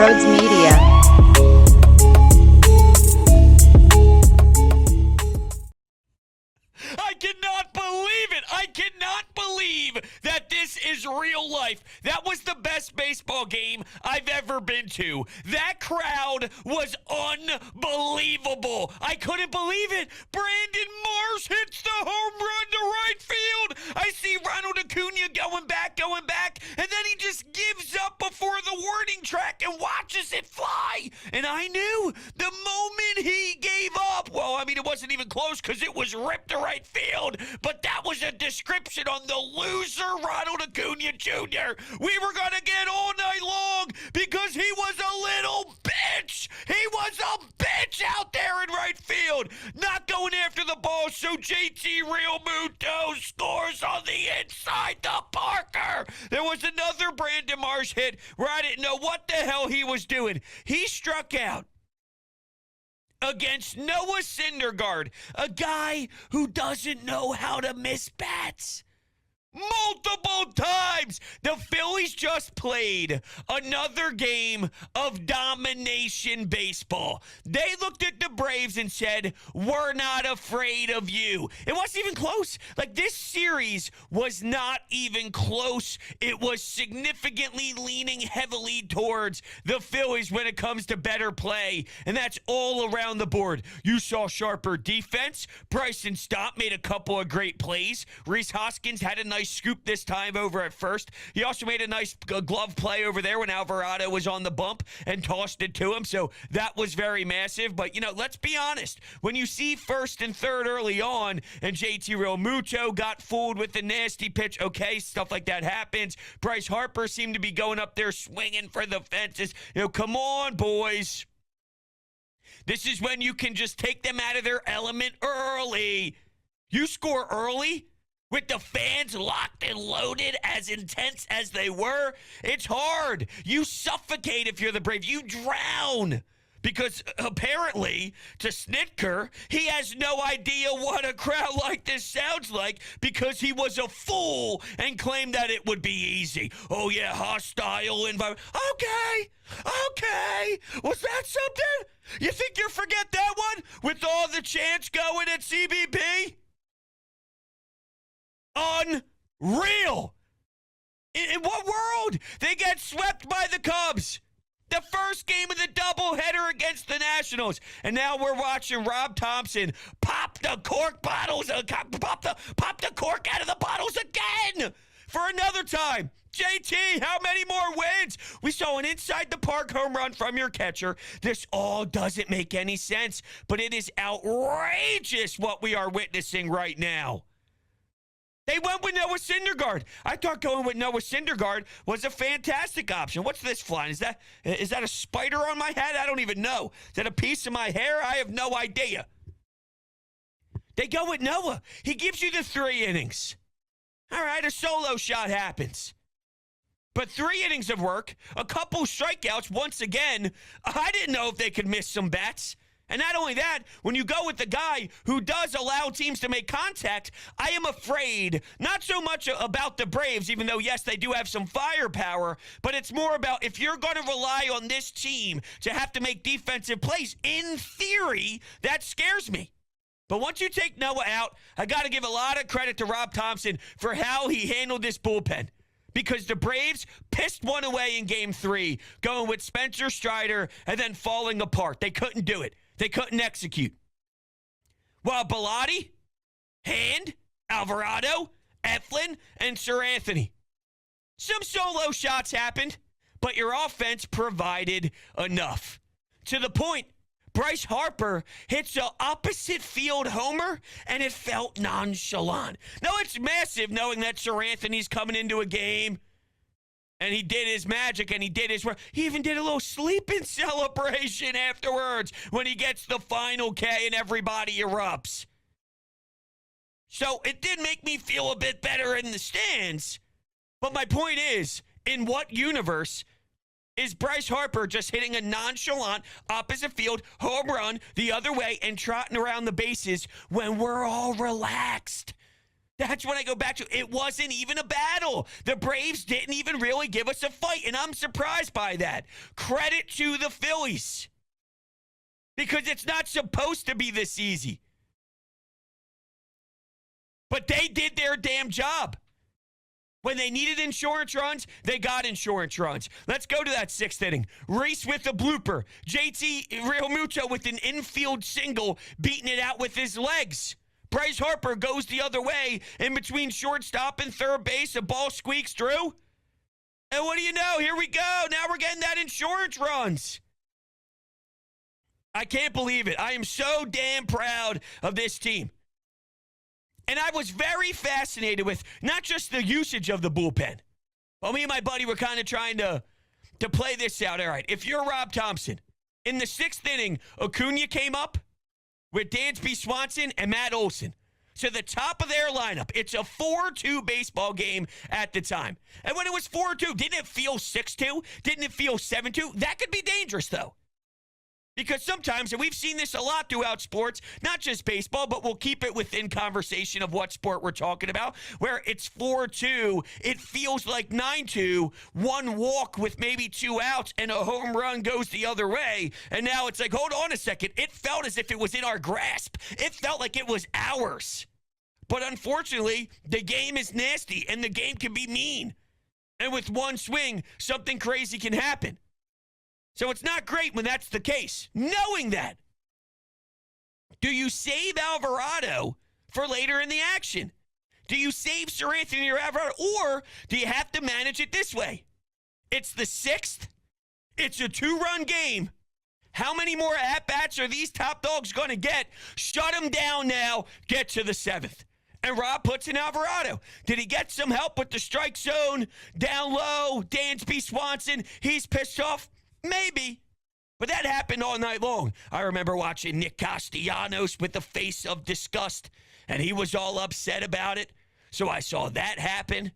Brodes Media. I cannot believe it. I cannot believe that this is real life. That was the best baseball game I've ever been to. That crowd was unbelievable. I couldn't believe it. Brandon Marsh hits the home run to right field. I see Ronald Acuna going back, and then he just gives up before the warning track and watches it fly. And I knew the moment he gave up, well, I mean, it wasn't even close because it was ripped to right field, but that was a description on the loser Ronald Acuna Jr. We were going to get all night long because he was a little bitch. He was a bitch out there in right field, not going after the ball, so JT Realmuto scores on the inside to Parker. There was another Brandon Marsh hit where I didn't know what the hell he was doing. He struck out against Noah Syndergaard, a guy who doesn't know how to miss bats. Multiple times. The Phillies just played another game of domination baseball. They looked at the Braves and said, "We're not afraid of you." It wasn't even close. Like, this series was not even close. It was significantly leaning heavily towards the Phillies when it comes to better play, and that's all around the board. You saw sharper defense. Bryson Stott made a couple of great plays. Rhys Hoskins had a nice scoop this time over at first. He also made a nice glove play over there when Alvarado was on the bump and tossed it to him, so that was very massive. But, you know, let's be honest. When you see first and third early on and JT Realmuto got fooled with the nasty pitch, okay, stuff like that happens. Bryce Harper seemed to be going up there swinging for the fences. You know, come on, boys. This is when you can just take them out of their element early. You score early with the fans locked and loaded, as intense as they were, it's hard. You suffocate if you're the Braves. You drown. Because apparently, to Snitker, he has no idea what a crowd like this sounds like because he was a fool and claimed that it would be easy. Oh, yeah, hostile environment. Okay. Was that something? You think you forget that one with all the chants going at CBP? Unreal. In what world? They get swept by the Cubs. The first game of the doubleheader against the Nationals. And now we're watching Rob Thompson pop the cork bottles, pop the cork out of the bottles again for another time. JT, how many more wins? We saw an inside the park home run from your catcher. This all doesn't make any sense, but it is outrageous what we are witnessing right now. They went with Noah Syndergaard. I thought going with Noah Syndergaard was a fantastic option. What's this flying? Is that a spider on my head? I don't even know. Is that a piece of my hair? I have no idea. They go with Noah. He gives you the 3 innings. All right, a solo shot happens. But 3 innings of work, a couple strikeouts once again. I didn't know if they could miss some bats. And not only that, when you go with the guy who does allow teams to make contact, I am afraid, not so much about the Braves, even though, yes, they do have some firepower, but it's more about if you're going to rely on this team to have to make defensive plays, in theory, that scares me. But once you take Noah out, I got to give a lot of credit to Rob Thompson for how he handled this bullpen. Because the Braves pissed one away in Game 3, going with Spencer Strider and then falling apart. They couldn't do it. They couldn't execute. While Bilotti, Hand, Alvarado, Eflin, and Sir Anthony. Some solo shots happened, but your offense provided enough. To the point, Bryce Harper hits an opposite field homer, and it felt nonchalant. Now, it's massive knowing that Sir Anthony's coming into a game. And he did his magic, and he did his work. He even did a little sleeping celebration afterwards when he gets the final K and everybody erupts. So it did make me feel a bit better in the stands. But my point is, in what universe is Bryce Harper just hitting a nonchalant opposite field home run the other way and trotting around the bases when we're all relaxed? That's when I go back to, it wasn't even a battle. The Braves didn't even really give us a fight, and I'm surprised by that. Credit to the Phillies. Because it's not supposed to be this easy. But they did their damn job. When they needed insurance runs, they got insurance runs. Let's go to that 6th inning. Reese with a blooper. JT Real Mucho with an infield single, beating it out with his legs. Bryce Harper goes the other way. In between shortstop and third base, a ball squeaks through. And what do you know? Here we go. Now we're getting that insurance runs. I can't believe it. I am so damn proud of this team. And I was very fascinated with not just the usage of the bullpen. Well, me and my buddy were kind of trying to play this out. All right, if you're Rob Thompson, in the 6th inning, Acuna came up with Dansby Swanson and Matt Olson. So the top of their lineup, it's a 4-2 baseball game at the time. And when it was 4-2, didn't it feel 6-2? Didn't it feel 7-2? That could be dangerous, though. Because sometimes, and we've seen this a lot throughout sports, not just baseball, but we'll keep it within conversation of what sport we're talking about, where it's 4-2, it feels like 9-2, one walk with maybe 2 outs, and a home run goes the other way. And now it's like, hold on a second. It felt as if it was in our grasp. It felt like it was ours. But unfortunately, the game is nasty, and the game can be mean. And with one swing, something crazy can happen. So it's not great when that's the case. Knowing that, do you save Alvarado for later in the action? Do you save Sir Anthony or Alvarado? Or do you have to manage it this way? It's the 6th. It's a 2-run game. How many more at-bats are these top dogs going to get? Shut them down now. Get to the 7th. And Rob puts in Alvarado. Did he get some help with the strike zone? Down low, Dansby Swanson, he's pissed off? Maybe. But that happened all night long. I remember watching Nick Castellanos with the face of disgust, and he was all upset about it. So I saw that happen.